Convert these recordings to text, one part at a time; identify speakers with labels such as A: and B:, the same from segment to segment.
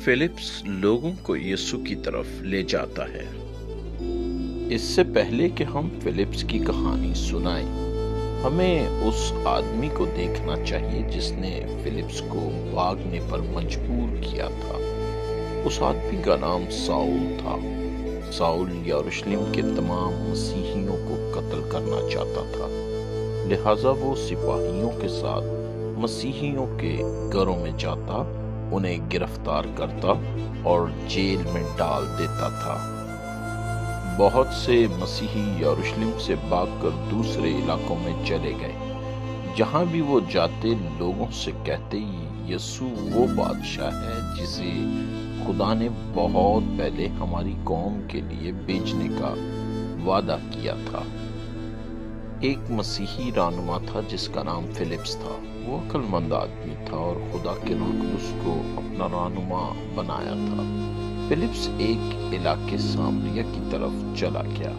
A: Philips लोगों को यीशु की तरफ ले जाता है। इससे पहले कि हम फिलिप्स की कहानी सुनाएं, हमें उस आदमी को देखना चाहिए जिसने फिलिप्स को भागने पर मजबूर किया था। उस आदमी का नाम साउल था। साउल यरूशलेम के तमाम मसीहियों को कत्ल करना चाहता था, लिहाजा वो सिपाहियों के साथ मसीहियों के घरों में जाता, उन्हें गिरफ्तार करता और जेल में डाल देता था। बहुत से मसीही यरूशलेम से भागकर दूसरे इलाकों में चले गए। जहां भी वो जाते, लोगों से कहते, यीशु वो बादशाह है जिसे खुदा ने बहुत पहले हमारी कौम के लिए भेजने का वादा किया था। एक मसीही रहनुमा था जिसका नाम फिलिप्स था। वो अक्लमंद आदमी था और खुदा के रूह कुद्दुस को अपना रहनुमा बनाया था। फिलिप्स एक इलाके सामरिया की तरफ चला गया।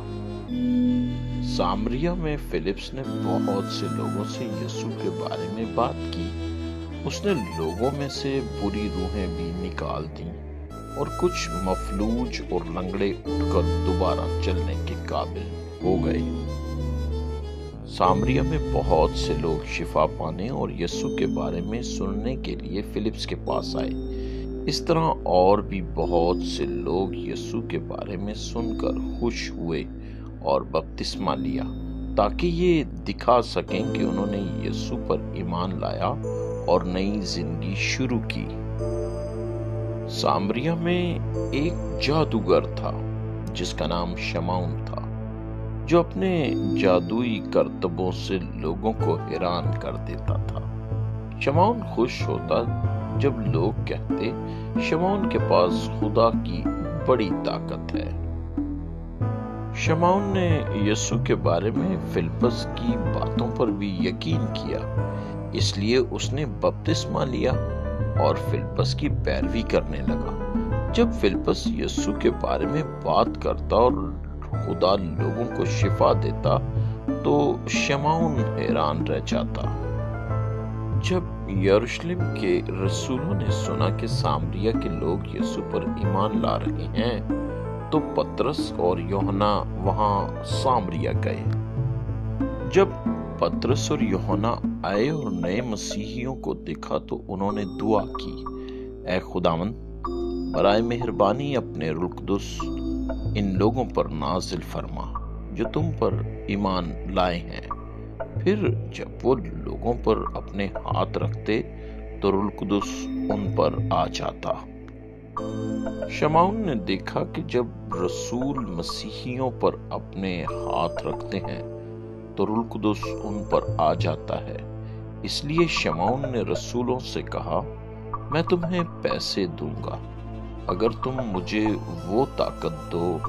A: सामरिया में फिलिप्स ने बहुत से लोगों से यीशु के बारे में बात की। उसने लोगों में से बुरी रूहें भी निकाल दी और कुछ मफलूज और लंगड़े उठकर दोबारा चलने के काबिल हो गए। सामरिया में बहुत से लोग शिफा पाने और यीशु के बारे में सुनने के लिए फिलिप्स के पास आए। इस तरह और भी बहुत से लोग यीशु के बारे में सुनकर खुश हुए और बपतिस्मा लिया, ताकि ये दिखा सकें कि उन्होंने यीशु पर ईमान लाया और नई जिंदगी शुरू की। सामरिया में एक जादूगर था जिसका नाम शमौन था, जो अपने जादुई करतबों से लोगों को हैरान कर देता था। शमौन खुश होता जब लोग कहते, शमौन के पास खुदा की बड़ी ताकत है। शमौन ने यीशु के बारे में फिलिप्स की बातों पर भी यकीन किया, इसलिए उसने बपतिस्मा लिया और फिलिप्स की पैरवी करने लगा। जब फिलिप्स यीशु के बारे में बात करता और खुदा लोगों को शिफा देता, तो शमौन हैरान रह जाता। जब यरूशलेम के रसूलों ने सुना कि सामरिया के लोग यीशु पर ईमान ला रहे हैं, तो पतरस और यूहन्ना वहां सामरिया गए। जब पतरस और यूहन्ना आए और नए मसीहियों को देखा, तो उन्होंने दुआ की, ऐ खुदावंद, बराए मेहरबानी अपने रूह कुद्दुस इन लोगों पर नाजिल फरमा जो तुम पर ईमान लाए हैं। फिर जब वो लोगों पर अपने हाथ रखते, तो रूह कुद्दुस उन पर आ जाता। शमौन ने देखा कि जब रसूल मसीहियों पर अपने हाथ रखते हैं, तो रूह कुद्दुस उन पर आ जाता है। इसलिए शमौन ने रसूलों से कहा, मैं तुम्हें पैसे दूंगा अगर तुम मुझे वो ताकत दो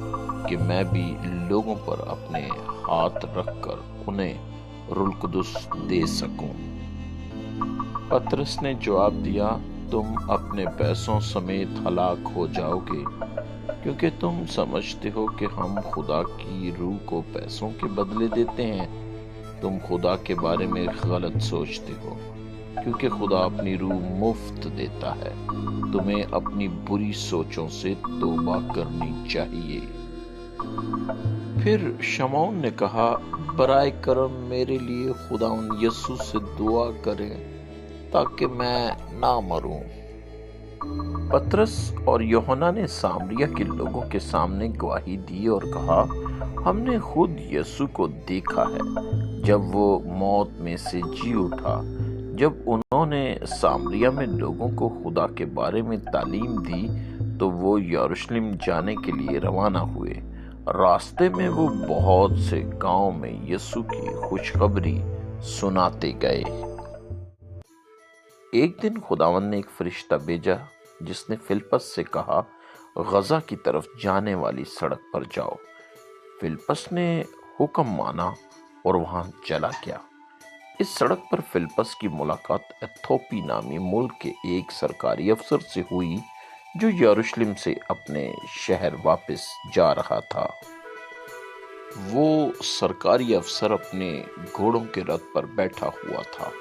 A: कि मैं भी लोगों पर अपने हाथ रखकर उन्हें रूह कुद्दुस दे सकूं। पतरस ने जवाब दिया, तुम अपने पैसों समेत हलाक हो जाओगे, क्योंकि तुम समझते हो कि हम खुदा की रूह को पैसों के बदले देते हैं। तुम खुदा के बारे में गलत सोचते हो, क्योंकि खुदा अपनी रूह मुफ्त देता है। तुम्हें अपनी बुरी सोचों से तौबा करनी चाहिए। फिर शमौन ने कहा, बराए करम मेरे लिए खुदावंद यीशु से दुआ करें ताकि मैं ना मरूं। पतरस और यूहन्ना ने सामरिया के लोगों के सामने गवाही दी और कहा, हमने खुद यीशु को देखा है जब वो मौत में से जी उठा। जब उन्होंने सामरिया में लोगों को खुदा के बारे में तालीम दी, तो वो यरूशलेम जाने के लिए रवाना हुए। रास्ते में वो बहुत से गांव में यीशु की खुशखबरी सुनाते गए। एक दिन खुदावंद ने एक फरिश्ता भेजा जिसने फिलिप्स से कहा, गजा की तरफ जाने वाली सड़क पर जाओ। फिलिप्स ने हुक्म माना और वहां चला गया। इस सड़क पर फिलिप्स की मुलाकात एथोपी नामी मुल्क के एक सरकारी अफसर से हुई, जो यरूशलेम से अपने शहर वापस जा रहा था। वो सरकारी अफसर अपने घोड़ों के रथ पर बैठा हुआ था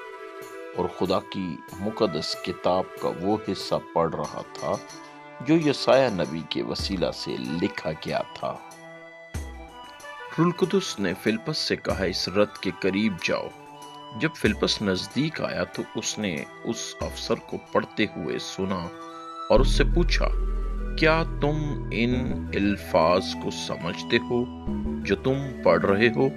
A: और खुदा की मुकद्दस किताब का वो हिस्सा पढ़ रहा था جو یسایہ نبی کے وسیلہ سے لکھا گیا تھا۔ روح القدس نے فلپس سے کہا اس رت کے قریب جاؤ۔ جب فلپس نزدیک آیا تو اس نے اس افسر کو پڑھتے ہوئے سنا اور اس سے پوچھا، کیا تم ان الفاظ کو سمجھتے ہو جو تم پڑھ رہے ہو؟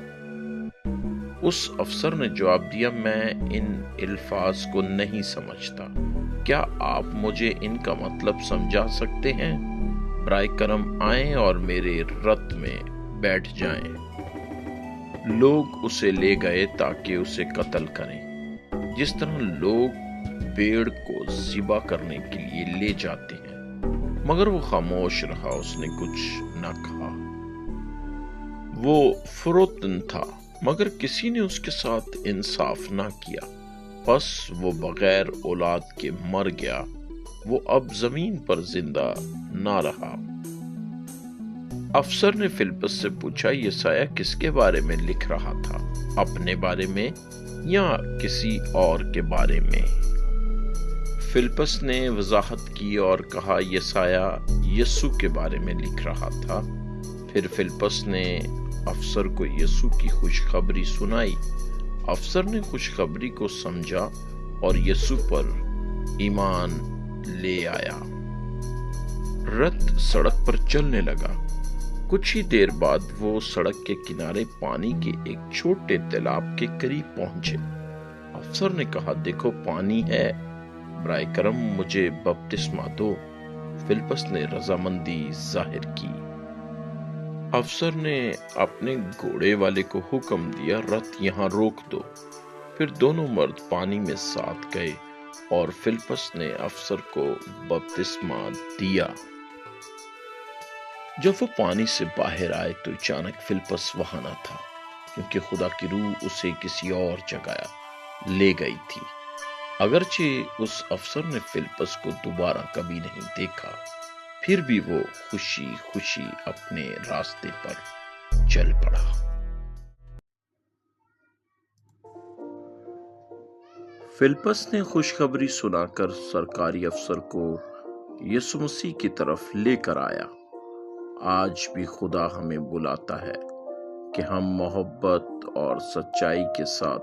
A: اس افسر نے جواب دیا، میں ان الفاظ کو نہیں سمجھتا، کیا آپ مجھے ان کا مطلب سمجھا سکتے ہیں؟ برائے کرم آئیں اور میرے رت میں بیٹھ جائیں۔ لوگ اسے لے گئے تاکہ اسے قتل کریں، جس طرح لوگ بھیڑ کو ذبح کرنے کے لیے لے جاتے ہیں، مگر وہ خاموش رہا، اس نے کچھ نہ کہا۔ وہ فروتن تھا مگر کسی نے اس کے ساتھ انصاف نہ کیا، پس وہ بغیر اولاد کے مر گیا، وہ اب زمین پر زندہ نہ رہا۔ افسر نے فلپس سے پوچھا، یسایہ کس کے بارے میں لکھ رہا تھا، اپنے بارے میں یا کسی اور کے بارے میں؟ فلپس نے وضاحت کی اور کہا، یسایہ یسوع کے بارے میں لکھ رہا تھا۔ پھر فلپس نے افسر کو یسوع کی خوشخبری سنائی۔ افسر نے خوشخبری کو سمجھا اور یسوع پر ایمان لے آیا۔ رت سڑک پر چلنے لگا۔ کچھ ہی دیر بعد وہ سڑک کے کنارے پانی کے ایک چھوٹے تالاب کے قریب پہنچے۔ افسر نے کہا، دیکھو پانی ہے، برائے کرم مجھے بپتسمہ دو۔ فلپس نے رضامندی ظاہر کی۔ افسر نے اپنے گھوڑے والے کو حکم دیا، رت یہاں روک دو۔ پھر دونوں مرد پانی میں ساتھ گئے اور فلپس نے افسر کو بپتسمہ دیا۔ جب وہ پانی سے باہر آئے تو اچانک فلپس وہاں نہ تھا، کیونکہ خدا کی روح اسے کسی اور جگہ لے گئی تھی۔ اگرچہ اس افسر نے فلپس کو دوبارہ کبھی نہیں دیکھا، پھر بھی وہ خوشی خوشی اپنے راستے پر چل پڑا۔ فلپس نے خوشخبری سنا کر سرکاری افسر کو یسوع مسیح کی طرف لے کر آیا۔ آج بھی خدا ہمیں بلاتا ہے کہ ہم محبت اور سچائی کے ساتھ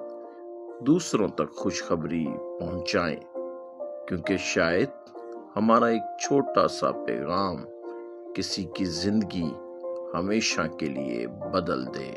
A: دوسروں تک خوشخبری پہنچائیں، کیونکہ شاید ہمارا ایک چھوٹا سا پیغام کسی کی زندگی ہمیشہ کے لیے بدل دے۔